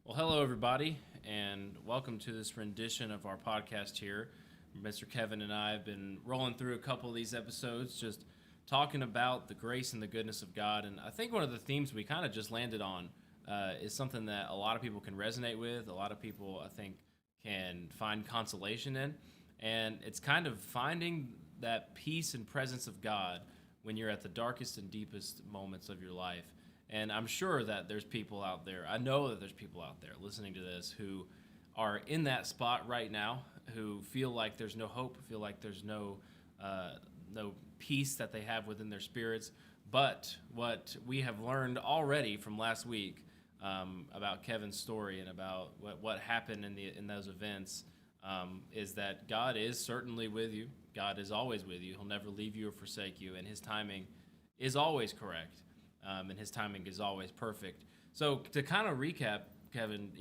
Well, hello, everybody, and welcome to this rendition of our podcast here. Mr. Kevin and I have been rolling through a couple of these episodes, just talking about the grace and the goodness of God. And I think one of the themes we kind of just landed on is something that a lot of people can resonate with, a lot of people, I think, can find consolation in. And it's kind of finding that peace and presence of God when you're at the darkest and deepest moments of your life. And I'm sure that there's people out there, I know that there's people out there listening to this who are in that spot right now, who feel like there's no hope, feel like there's no peace that they have within their spirits. But what we have learned already from last week about Kevin's story and about what happened in those events is that God is certainly with you. God is always with you. He'll never leave you or forsake you, and His timing is always correct. And His timing is always perfect. So to kind of recap, Kevin,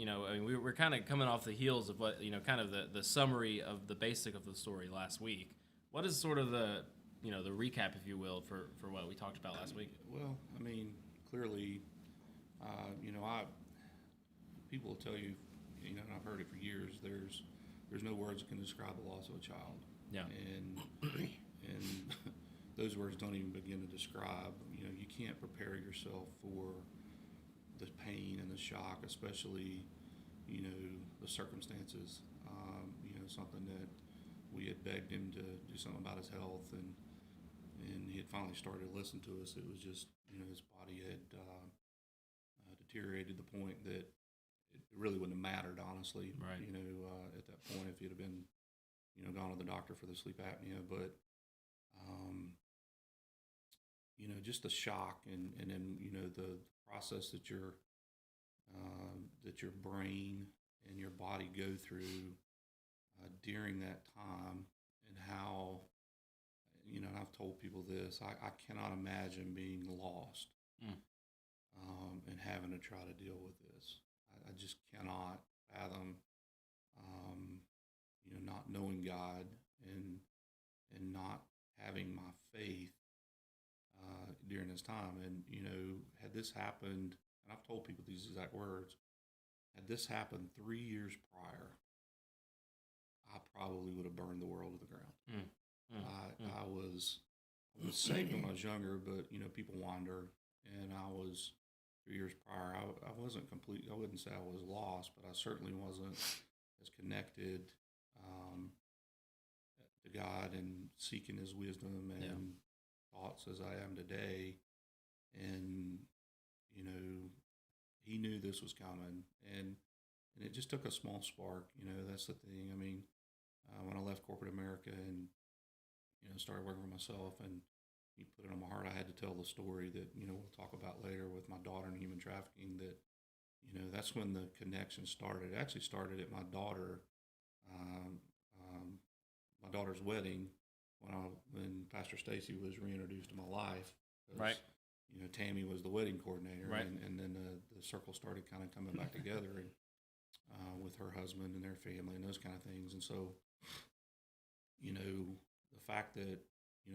we're kind of coming off the heels of what, kind of the summary of the basic of the story last week. What is sort of the recap, if you will, for what we talked about last week? Well, clearly, I people will tell you, and I've heard it for years. There's no words that can describe the loss of a child. Yeah. And those words don't even begin to describe. You can't prepare yourself for the pain and the shock, especially, the circumstances. Something that we had begged him to do something about his health, and he had finally started to listen to us. It was just, his body had deteriorated to the point that it really wouldn't have mattered, honestly. Right. At that point, if he'd have been, gone to the doctor for the sleep apnea, but. Just the shock and then, the process that your brain and your body go through during that time, and how, and I've told people this, I cannot imagine being lost and having to try to deal with this. I just cannot fathom, not knowing God and not having my faith during this time. And, had this happened, and I've told people these exact words, had this happened 3 years prior, I probably would have burned the world to the ground. I was saved when I was younger, but, people wander, and I was 3 years prior. I wasn't complete. I wouldn't say I was lost, but I certainly wasn't as connected to God and seeking His wisdom and thoughts as I am today. And He knew this was coming, and it just took a small spark. That's the thing. When I left corporate America and started working for myself, and He put it on my heart, I had to tell the story that we'll talk about later with my daughter and human trafficking. That that's when the connection started. It actually started at um, um, my daughter's wedding, when Pastor Stacy was reintroduced to my life. Right. Tammy was the wedding coordinator, Right. and then the circle started kind of coming back together, and with her husband and their family and those kind of things. And so, the fact that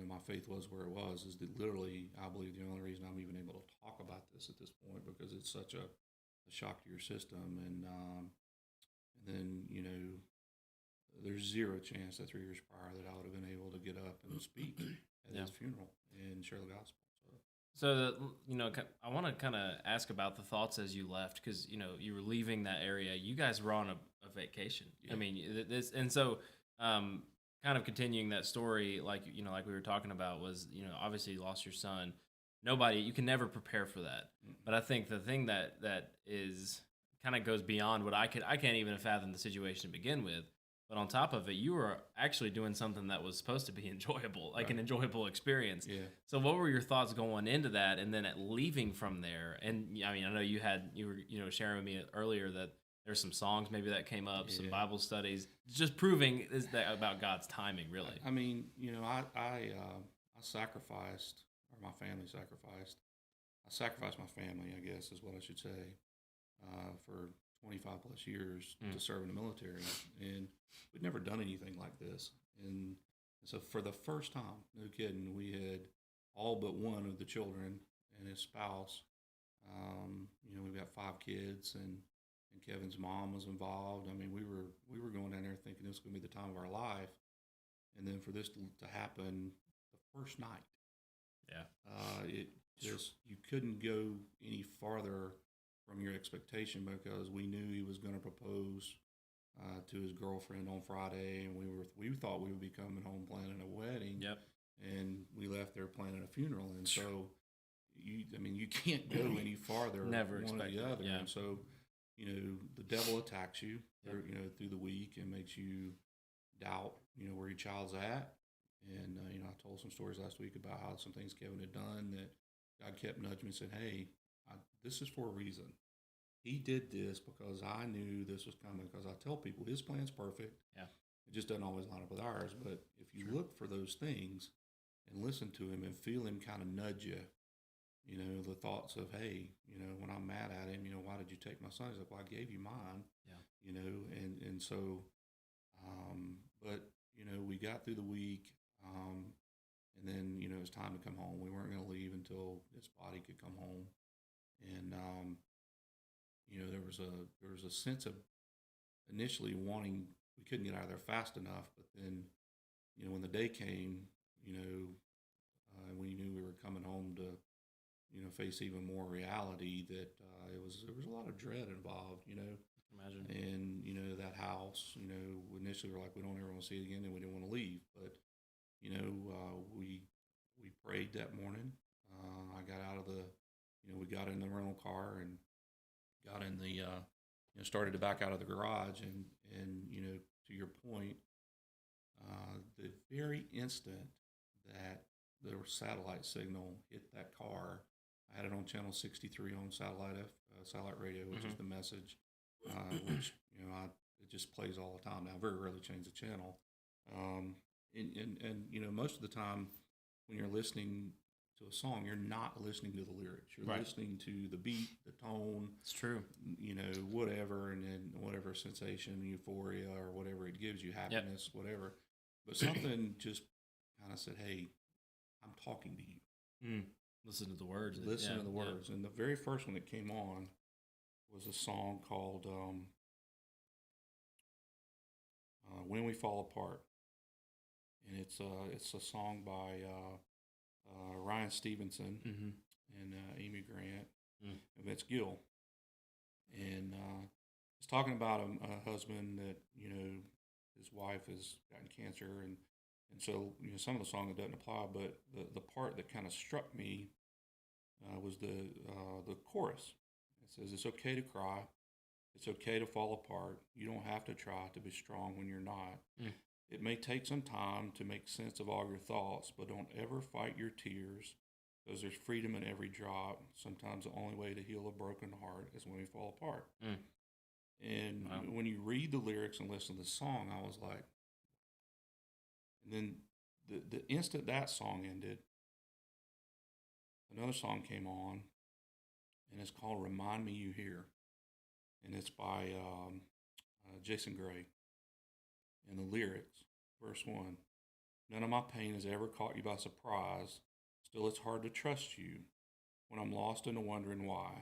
my faith was where it was is that literally, I believe, the only reason I'm even able to talk about this at this point, because it's such a shock to your system. And then there's zero chance that 3 years prior that I would have been able to get up and speak at his funeral and share the gospel. So, I want to kind of ask about the thoughts as you left, because, you were leaving that area. You guys were on a vacation. Yeah. And so, kind of continuing that story, like we were talking about, was, obviously you lost your son. You can never prepare for that. But I think the thing that is kind of goes beyond what I can't even fathom the situation to begin with. But on top of it, you were actually doing something that was supposed to be enjoyable, like an enjoyable experience. Yeah. So what were your thoughts going into that, and then at leaving from there? And I know you were sharing with me earlier that there's some songs maybe that came up, some Bible studies, just proving that about God's timing, really. I sacrificed, or my family sacrificed. I sacrificed my family, I guess is what I should say, for 25 plus years to serve in the military, and we'd never done anything like this. And so for the first time, no kidding, we had all but one of the children and his spouse. We've got 5 kids, and Kevin's mom was involved. I mean, we were going down there thinking this was going to be the time of our life, and then for this to happen the first night, Yeah. it just you couldn't go any farther from your expectation because we knew he was going to propose to his girlfriend on Friday, and we thought we would be coming home planning a wedding. Yep. And we left there planning a funeral, and so you can't go any farther. Never one or expected the it, other, yeah. and so the devil attacks you, Yep. through the week and makes you doubt, where your child's at. And I told some stories last week about how some things Kevin had done that God kept nudging me and said, "Hey, this is for a reason. He did this because I knew this was coming." Because I tell people His plan's perfect. Yeah. It just doesn't always line up with ours. But if you Sure. look for those things and listen to Him and feel Him kind of nudge you, the thoughts of, hey, when I'm mad at Him, why did you take my son? He's like, well, I gave you mine. Yeah. And so, but we got through the week, and then it was time to come home. We weren't going to leave until this body could come home, and there was a sense of initially wanting. We couldn't get out of there fast enough, but then when the day came, we knew we were coming home to face even more reality, that there was a lot of dread involved. Imagine. And that house, initially we're like, we don't ever want to see it again, and we didn't want to leave. But we prayed that morning. I got out of we got in the rental car and got in the started to back out of the garage, and to your point, the very instant that the satellite signal hit that car, I had it on channel 63 on satellite radio, which is the message, which it just plays all the time now. I very rarely change the channel, and most of the time when you're listening to a song, you're not listening to the lyrics. You're Right. listening to the beat, the tone. It's true. Whatever, and then whatever sensation, euphoria, or whatever it gives you, happiness, whatever. But something just kind of said, "Hey, I'm talking to you. Listen to the words. Listen to the words." And the very first one that came on was a song called "When We Fall Apart," and it's a song by Ryan Stevenson and Amy Grant and Vince Gill, and it's talking about a husband that his wife has gotten cancer, and so some of the song it doesn't apply, but the part that kind of struck me was the chorus. It says, "It's okay to cry. It's okay to fall apart. You don't have to try to be strong when you're not. It may take some time to make sense of all your thoughts, but don't ever fight your tears, because there's freedom in every drop. Sometimes the only way to heal a broken heart is when we fall apart." And Wow. when you read the lyrics and listen to the song, I was like, and then the instant that song ended, another song came on, and it's called "Remind Me You Here," and it's by Jason Gray. And the lyrics, verse 1, "None of my pain has ever caught you by surprise. Still, it's hard to trust you when I'm lost and wondering why.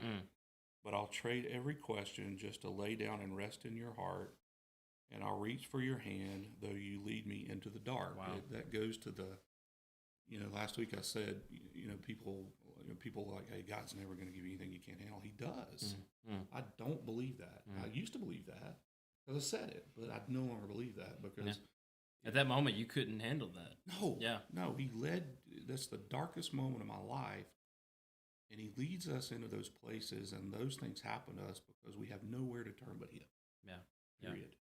But I'll trade every question just to lay down and rest in your heart. And I'll reach for your hand, though you lead me into the dark." Wow. That goes to the, last week I said, people are like, "Hey, God's never going to give you anything you can't handle." He does. I don't believe that. I used to believe that because I said it, but I no longer believe that because at that moment you couldn't handle that. No, He led. That's the darkest moment of my life, and He leads us into those places, and those things happen to us because we have nowhere to turn but Him. Period.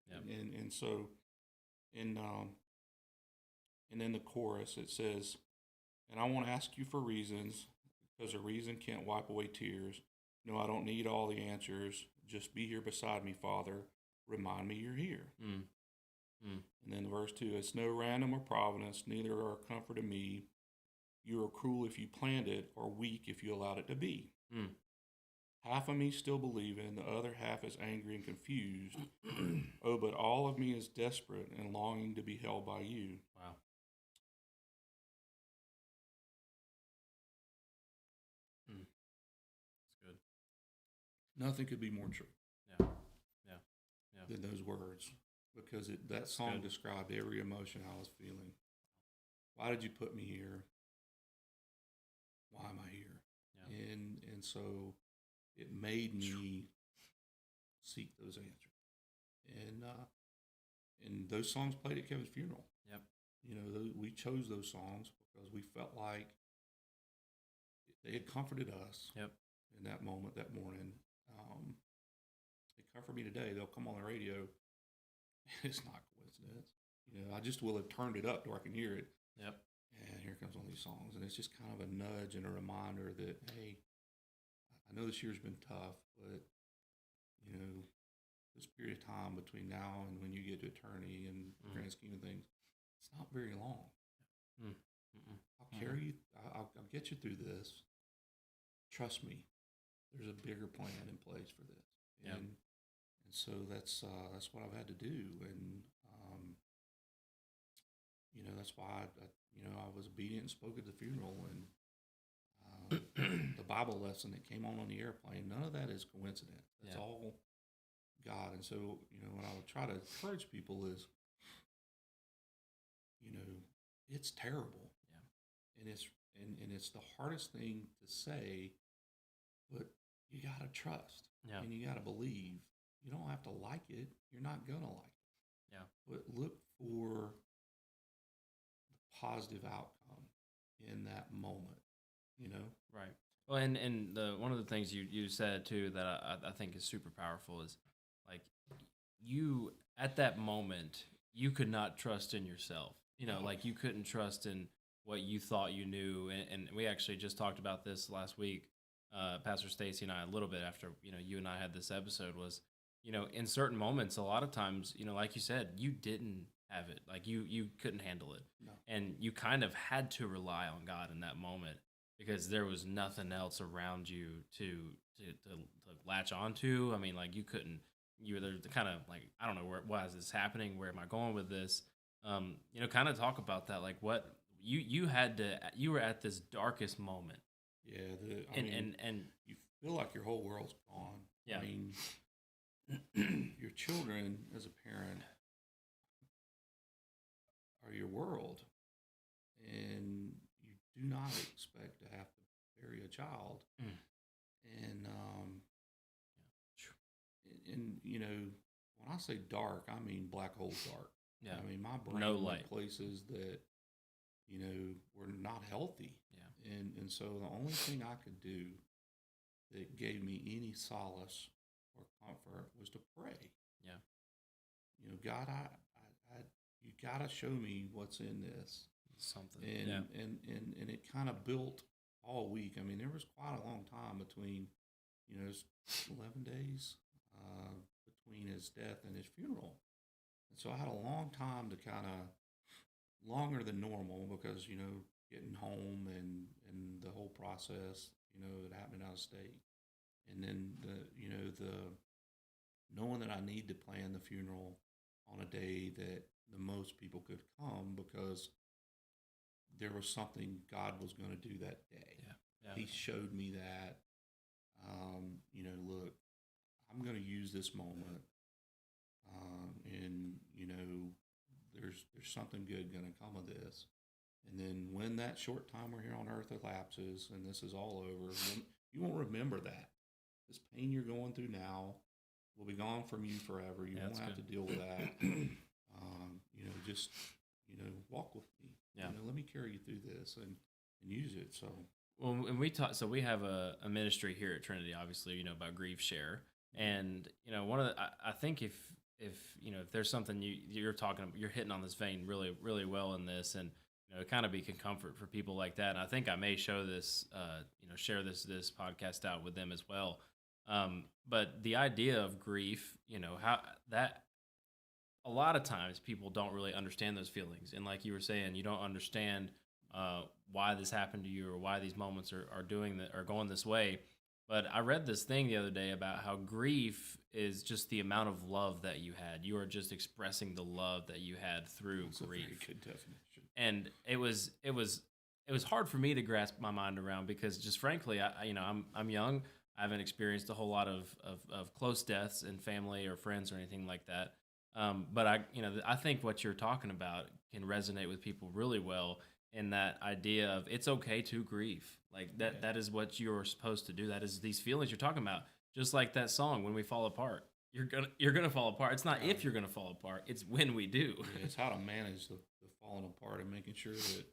And so, and then the chorus, it says, "And I won't ask you for reasons, because a reason can't wipe away tears. No, I don't need all the answers. Just be here beside me, Father. Remind me you're here." And then verse 2, "It's no random or providence, neither are a comfort to me. You are cruel if you planned it, or weak if you allowed it to be. Half of me still believing, the other half is angry and confused. Oh, but all of me is desperate and longing to be held by you." Wow. That's good. Nothing could be more true. Yeah. than those words, because that song Good. described every emotion I was feeling. Why did you put me here? Why am I here? Yeah. And so it made me seek those answers. And those songs played at Kevin's funeral. Yep. We chose those songs because we felt like they had comforted us Yep. in that moment, that morning. They comfort me today. They'll come on the radio. It's not coincidence. I just will have turned it up to where I can hear it. Yep. And here comes one of these songs. And it's just kind of a nudge and a reminder that, hey, I know this year's been tough, but, this period of time between now and when you get to eternity and the grand scheme of things, it's not very long. Mm. I'll carry you. I'll get you through this. Trust me. There's a bigger plan in place for this. Yep. And so that's what I've had to do. And, that's why I was obedient and spoke at the funeral. And the Bible lesson that came on the airplane, none of that is coincidence. That's all God. And so, what I would try to encourage people is, it's terrible. Yeah. And it's the hardest thing to say, but you got to trust. Yeah. And you got to believe. You don't have to like it. You're not going to like it. Yeah. But look for the positive outcome in that moment, Right. Well, and one of the things you said too that I think is super powerful is like you at that moment you could not trust in yourself. Like you couldn't trust in what you thought you knew, and we actually just talked about this last week. Pastor Stacy and I, a little bit after you and I had this episode, was in certain moments, a lot of times, like you said, you didn't have it, like you couldn't handle it, No. and you kind of had to rely on God in that moment because there was nothing else around you to latch onto. I mean, like you couldn't. You were the kind of like, I don't know, why is this happening? Where am I going with this? Kind of talk about that, like what you were at this darkest moment. Yeah, and you feel like your whole world's gone. Yeah. I mean, your children, as a parent, are your world, and you do not expect to have to bury a child. Mm. And when I say dark, I mean black hole dark. Yeah. I mean, my brain No went light. places that were not healthy. Yeah. And so the only thing I could do that gave me any solace or comfort was to pray. Yeah. God, you got to show me what's in this. Something. And it kind of built all week. I mean, there was quite a long time between, 11 days between his death and his funeral. And so I had a long time to kind of, longer than normal because, getting home and the whole process, it happened out of state. And then the knowing that I need to plan the funeral on a day that the most people could come because there was something God was going to do that day. Yeah. He showed me that, look, I'm going to use this moment. And there's something good going to come of this. And then when that short time we're here on earth elapses and this is all over, you won't remember that. This pain you're going through now will be gone from you forever. You won't have to deal with that. Just walk with me. Yeah. Let me carry you through this and use it. So. Well, and we talk. So we have a ministry here at Trinity, obviously, about Grief Share, and one of the, I think if there's something you're hitting on this vein really really well in this, and it kind of be comfort for people like that. And I think I may show this, share this podcast out with them as well. But the idea of grief, how that a lot of times people don't really understand those feelings, and like you were saying, you don't understand why this happened to you or why these moments are doing that or going this way. But I read this thing the other day about how grief is just the amount of love that you had. You are just expressing the love that you had through That's grief. a very good definition. And it was hard for me to grasp my mind around because just frankly, I'm young. I haven't experienced a whole lot of close deaths in family or friends or anything like that. But I think what you're talking about can resonate with people really well in that idea of it's okay to grieve. Like that, Yeah. that is what you're supposed to do. That is these feelings you're talking about. Just like that song, "When We Fall Apart." You're gonna fall apart. It's not if Right. you're gonna fall apart. It's when we do. Yeah, it's how to manage the falling apart and making sure that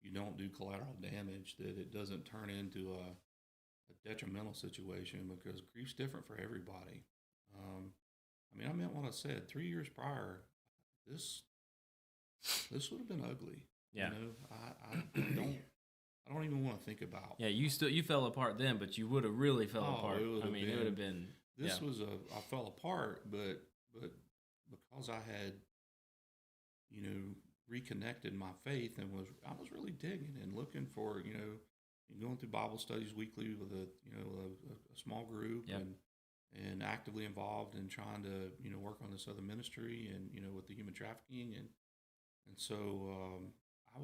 you don't do collateral damage, that it doesn't turn into a detrimental situation because grief's different for everybody. Um, I mean, I meant what I said. 3 years prior, this this would have been ugly. You Yeah. know, I don't even want to think about. Yeah, you fell apart then, but you would have really fell Oh, apart. it would I have mean, it would have been. been yeah, This was I fell apart, but because I had reconnected my faith and I was really digging and looking for and going through Bible studies weekly with a small group yep, and actively involved in trying to work on this other ministry and with the human trafficking and so I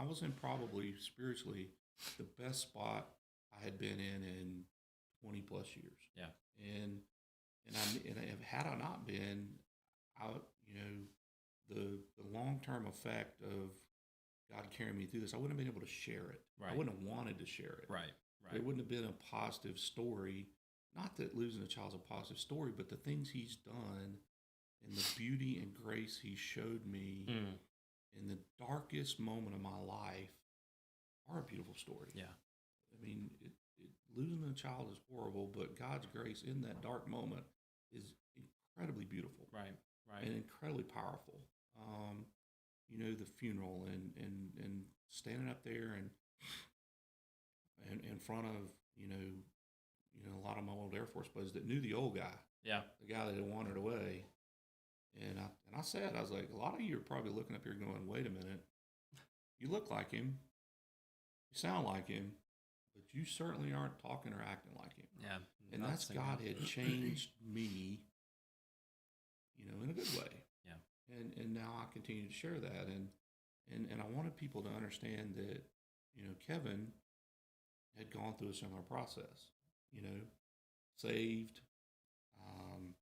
was in probably spiritually the best spot I had been in 20 plus years yeah, and had I not been out, the long term effect of God carrying me through this, I wouldn't have been able to share it. I right, wouldn't have wanted to share it. right, right, It wouldn't have been a positive story. Not that losing a child's a positive story, but the things He's done and the beauty and grace He showed me mm, in the darkest moment of my life are a beautiful story. yeah, I mean, losing a child is horrible, but God's grace in that dark moment is incredibly beautiful right, right, and incredibly powerful. The funeral and standing up there and in front of a lot of my old Air Force buddies that knew the old guy, yeah, the guy that had wandered away, and I said, I was like, a lot of you are probably looking up here going, wait a minute, you look like him, you sound like him, but you certainly aren't talking or acting like him. yeah. And Not that's saying God that. had changed me, in a good way. Yeah, And now I continue to share that and I wanted people to understand that Kevin had gone through a similar process, you know, saved, um,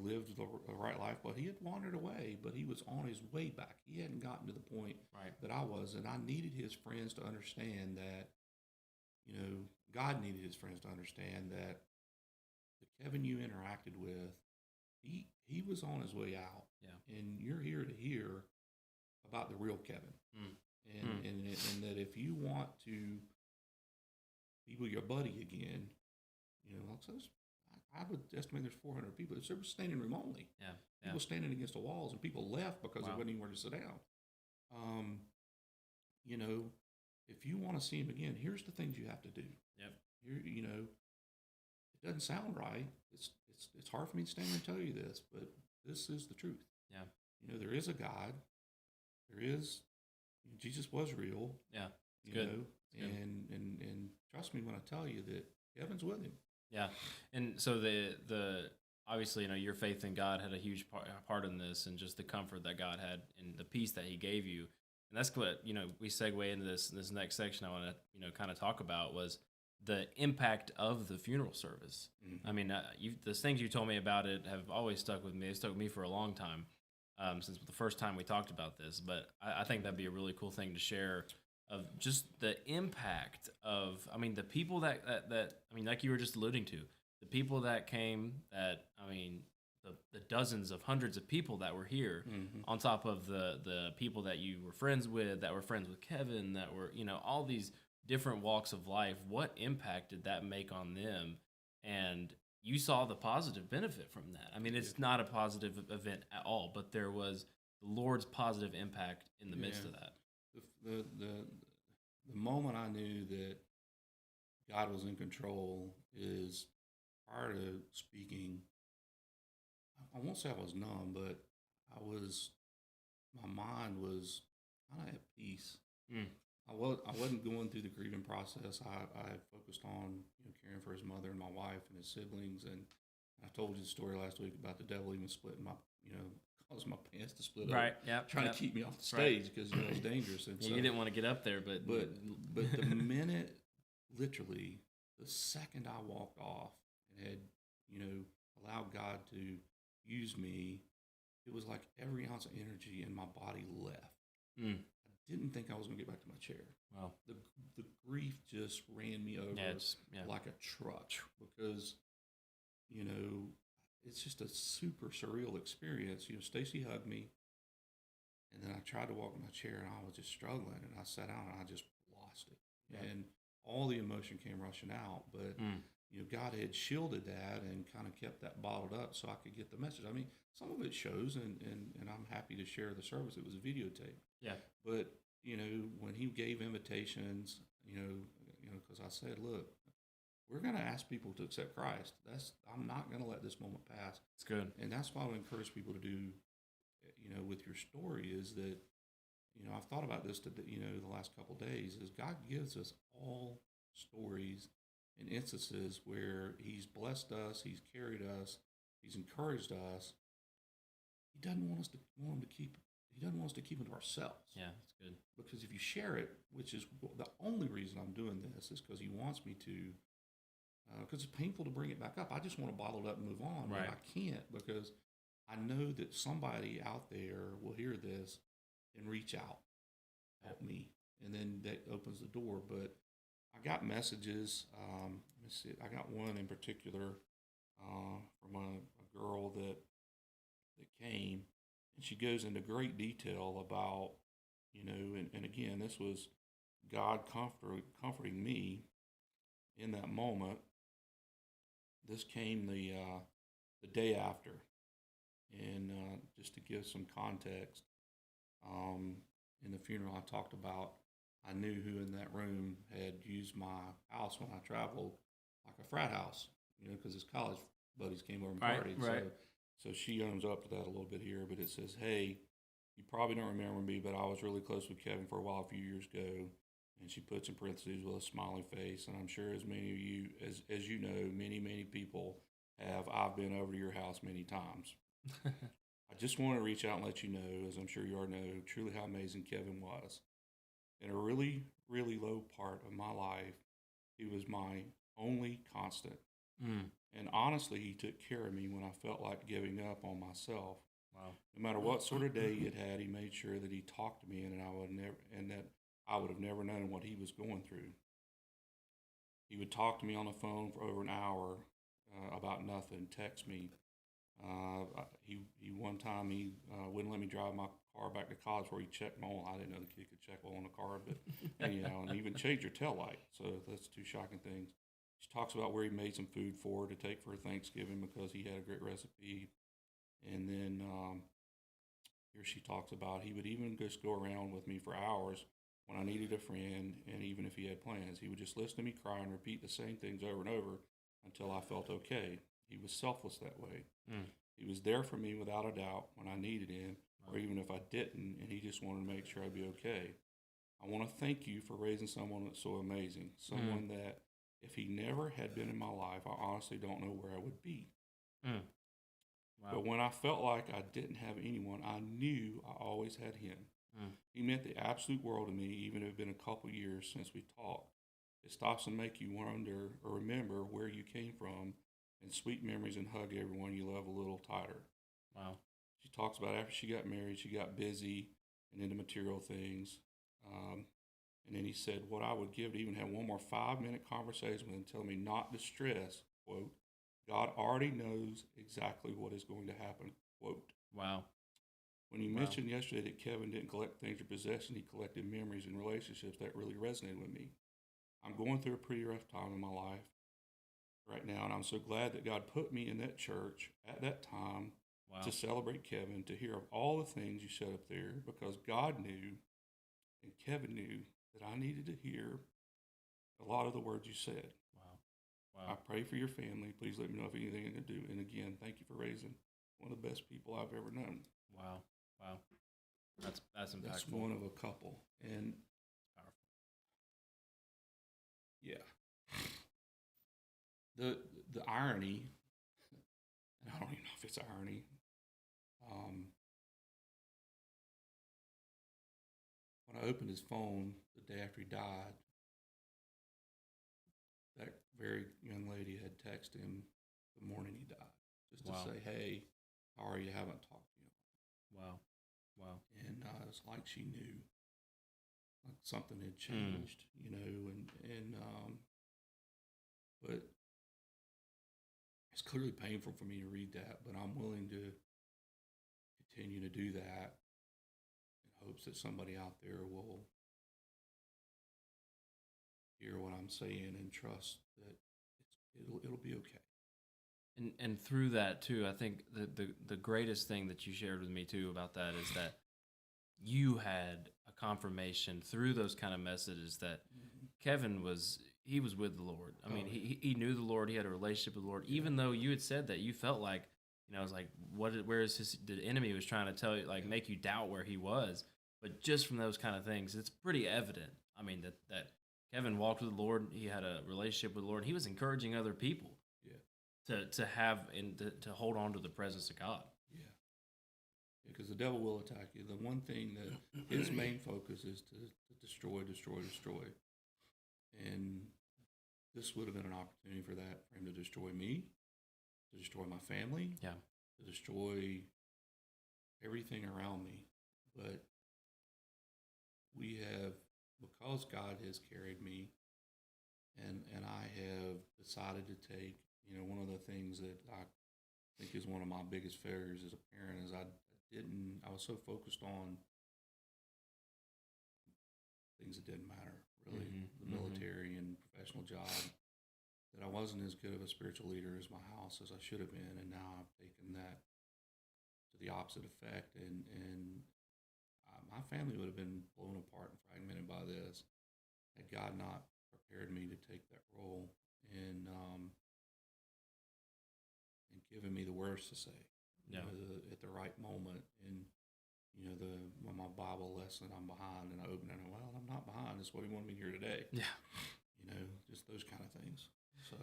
lived the right life, but he had wandered away, but he was on his way back. He hadn't gotten to the point right, that I was, and I needed his friends to understand that, God needed his friends to understand that the Kevin you interacted with, he was on his way out, yeah, and you're here to hear about the real Kevin, mm, and mm, and that if you want to be with your buddy again, like I said, I would estimate there's 400 people. There was standing room only. yeah, yeah. People standing against the walls, and people left because there Wow. wasn't anywhere to sit down. Um, you know, if you want to see him again, here's the things you have to do. Yep. Here, it doesn't sound right. It's hard for me to stand here and tell you this, but this is the truth. Yeah. There is a God. There is Jesus was real. Yeah. It's You good. know, It's good. and trust me when I tell you that Kevin's with him. Yeah, and so the obviously your faith in God had a huge part in this, and just the comfort that God had and the peace that He gave you, and that's what we segue into this next section I want to kind of talk about was the impact of the funeral service. Mm-hmm. I mean, the things you told me about it have always stuck with me. It stuck with me for a long time since the first time we talked about this. But I think that'd be a really cool thing to share of just the impact of, I mean, the people that I mean, like you were just alluding to, the people that came, that, I mean, the dozens of hundreds of people that were here, Mm-hmm. on top of the people that you were friends with, that were friends with Kevin, that were, all these different walks of life. What impact did that make on them? And you saw the positive benefit from that. I mean, it's not a positive event at all, but there was the Lord's positive impact in the midst Yeah. of that. The moment I knew that God was in control is prior to speaking. I won't say I was numb, but my mind was kind of at peace. Mm. I wasn't going through the grieving process. I focused on caring for his mother and my wife and his siblings, and I told you the story last week about the devil even splitting my causing my pants to split Right. up, Yeah. trying to keep me off the stage because it was dangerous. And Yeah, so, you didn't want to get up there, but but the minute, literally, the second I walked off and had, you know, allowed God to use me, it was like every ounce of energy in my body left. Mm. I didn't think I was going to get back to my chair. Wow. The grief just ran me over like a truck because, you know, it's just a super surreal experience. You know, Stacy hugged me, and then I tried to walk in my chair, and I was just struggling, and I sat down, and I just lost it. Yeah. And all the emotion came rushing out, but you know, God had shielded that and kind of kept that bottled up so I could get the message. I mean, some of it shows, and I'm happy to share the service. It was a videotape. Yeah. But you know, when he gave invitations, you know, because I said, look, we're going to ask people to accept Christ. I'm not going to let this moment pass. It's good. And that's what I would encourage people to do, you know, with your story is that, you know, I've thought about this today, you know, the last couple of days is God gives us all stories and instances where he's blessed us, he's carried us, he's encouraged us. He doesn't want us to keep it to ourselves. Yeah, that's good. Because if you share it, which is the only reason I'm doing this, is because he wants me to. Because it's painful to bring it back up. I just want to bottle it up and move on, Right. but I can't because I know that somebody out there will hear this and reach out, help me, and then that opens the door. But I got messages. Let me see. I got one in particular from a girl that came, and she goes into great detail about, you know, and again, this was God comforting me in that moment. This came the day after, and just to give some context, in the funeral I talked about, I knew who in that room had used my house when I traveled, like a frat house, you know, because his college buddies came over and partied. Right. So she owns up to that a little bit here, but it says, hey, you probably don't remember me, but I was really close with Kevin for a while a few years ago. And she puts in parentheses with a smiling face. And I'm sure as many of you, as you know, many people have, I've been over to your house many times. I just want to reach out and let you know, as I'm sure you already know, truly how amazing Kevin was. In a really, really low part of my life, he was my only constant. And honestly, he took care of me when I felt like giving up on myself. Wow. No matter what sort of day he had, he made sure that he talked to me, and that I would have never known what he was going through. He would talk to me on the phone for over an hour about nothing, text me. He one time he wouldn't let me drive my car back to college where he checked my oil. I didn't know the kid could check oil on the car, but anyhow, and even change your tail light. So that's two shocking things. She talks about where he made some food for her to take for Thanksgiving because he had a great recipe. And then here she talks about he would even just go around with me for hours when I needed a friend, and even if he had plans. He would just listen to me cry and repeat the same things over and over until I felt okay. He was selfless that way. He was there for me without a doubt when I needed him, or even if I didn't, and he just wanted to make sure I'd be okay. I want to thank you for raising someone that's so amazing, someone that if he never had been in my life, I honestly don't know where I would be. Wow. But when I felt like I didn't have anyone, I knew I always had him. He meant the absolute world to me, even if it had been a couple years since we talked. It stops and make you wonder or remember where you came from, and sweet memories, and hug everyone you love a little tighter. Wow. She talks about after she got married, she got busy and into material things. And then he said, what I would give to even have one more 5-minute conversation with him, tell me not to stress, quote, God already knows exactly what is going to happen, quote. Wow. When you mentioned yesterday that Kevin didn't collect things or possessions, he collected memories and relationships, that really resonated with me. I'm going through a pretty rough time in my life right now, and I'm so glad that God put me in that church at that time to celebrate Kevin, to hear of all the things you said up there, because God knew and Kevin knew that I needed to hear a lot of the words you said. Wow. I pray for your family. Please let me know if anything I can do. And again, thank you for raising one of the best people I've ever known. Wow. That's impactful. That's one of a couple. And powerful. Yeah. The irony, and I don't even know if it's irony, when I opened his phone the day after he died, very young lady had texted him the morning he died, just to Wow. say, "Hey, how are you? Haven't talked to you." Wow. Wow. And it's like she knew, like something had changed, but it's clearly painful for me to read that. But I'm willing to continue to do that in hopes that somebody out there will hear what I'm saying and trust that it'll be okay. And through that too, I think the greatest thing that you shared with me too about that is that you had a confirmation through those kind of messages that Kevin was with the Lord. I mean, Oh, yeah. he knew the Lord. He had a relationship with the Lord. Even though you had said that you felt like, it was like, where is his? The enemy was trying to tell you, like, make you doubt where he was. But just from those kind of things, it's pretty evident. I mean, that Kevin walked with the Lord. He had a relationship with the Lord. He was encouraging other people Yeah. to have and to hold on to the presence of God. Yeah. Because the devil will attack you. The one thing that his main focus is to destroy, destroy, destroy. And this would have been an opportunity for him to destroy me, to destroy my family, Yeah. to destroy everything around me. But we have, because God has carried me, and I have decided to take, one of the things that I think is one of my biggest failures as a parent is I was so focused on things that didn't matter, really, the military and professional job, that I wasn't as good of a spiritual leader as my house as I should have been. And now I've taken that to the opposite effect. And my family would have been blown apart and fragmented by this had God not prepared me to take that role and given me the words to say, at the right moment. And when my Bible lesson, I'm behind, and I open it, and well, I'm not behind. That's what he wanted me here today. Yeah. Just those kind of things. So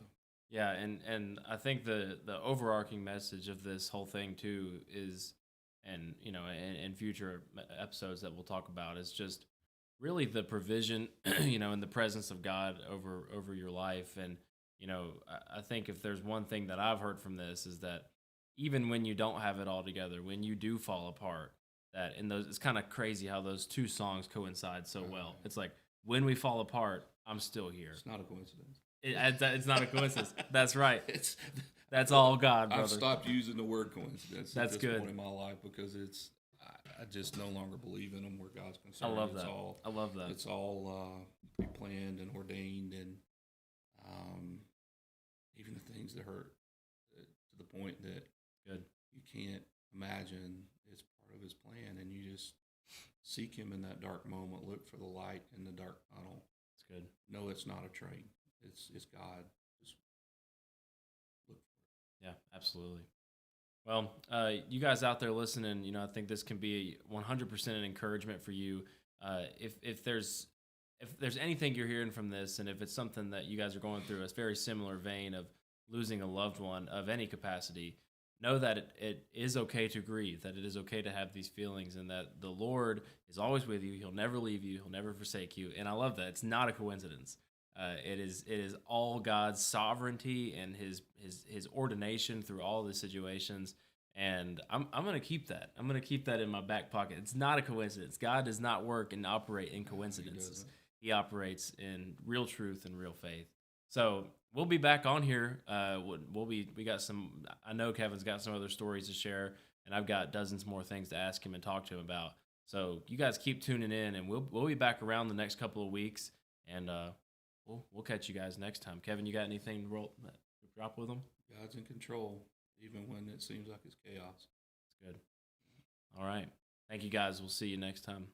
Yeah, and I think the overarching message of this whole thing too is, and in future episodes that we'll talk about, is just really the provision, and the presence of God over your life. And I think if there's one thing that I've heard from this is that even when you don't have it all together, when you do fall apart, that in those, it's kind of crazy how those two songs coincide so well. It's like, when we fall apart, I'm still here. It's not a coincidence. It's not a coincidence. That's right. That's all God, brother. I've stopped using the word coincidence That's at this good. point in my life, because I just no longer believe in them where God's concerned. I love that. I love that. It's all pre-planned and ordained, and even the things that hurt, to the point that Good. you can't imagine, it's part of his plan. And you just seek him in that dark moment. Look for the light in the dark tunnel. It's good. No, it's not a train. It's God. Just look for it. Yeah, absolutely. Well, you guys out there listening, I think this can be 100% an encouragement for you. If there's anything you're hearing from this, and if it's something that you guys are going through, a very similar vein of losing a loved one of any capacity, know that it is okay to grieve, that it is okay to have these feelings, and that the Lord is always with you. He'll never leave you. He'll never forsake you. And I love that. It's not a coincidence. It is all God's sovereignty and his ordination through all the situations. And I'm going to keep that. I'm going to keep that in my back pocket. It's not a coincidence. God does not work and operate in coincidences. He operates in real truth and real faith. So we'll be back on here. We got some, I know Kevin's got some other stories to share, and I've got dozens more things to ask him and talk to him about. So you guys keep tuning in, and we'll be back around the next couple of weeks, and we'll catch you guys next time. Kevin, you got anything to drop with them? God's in control, even when it seems like it's chaos. It's good. All right. Thank you, guys. We'll see you next time.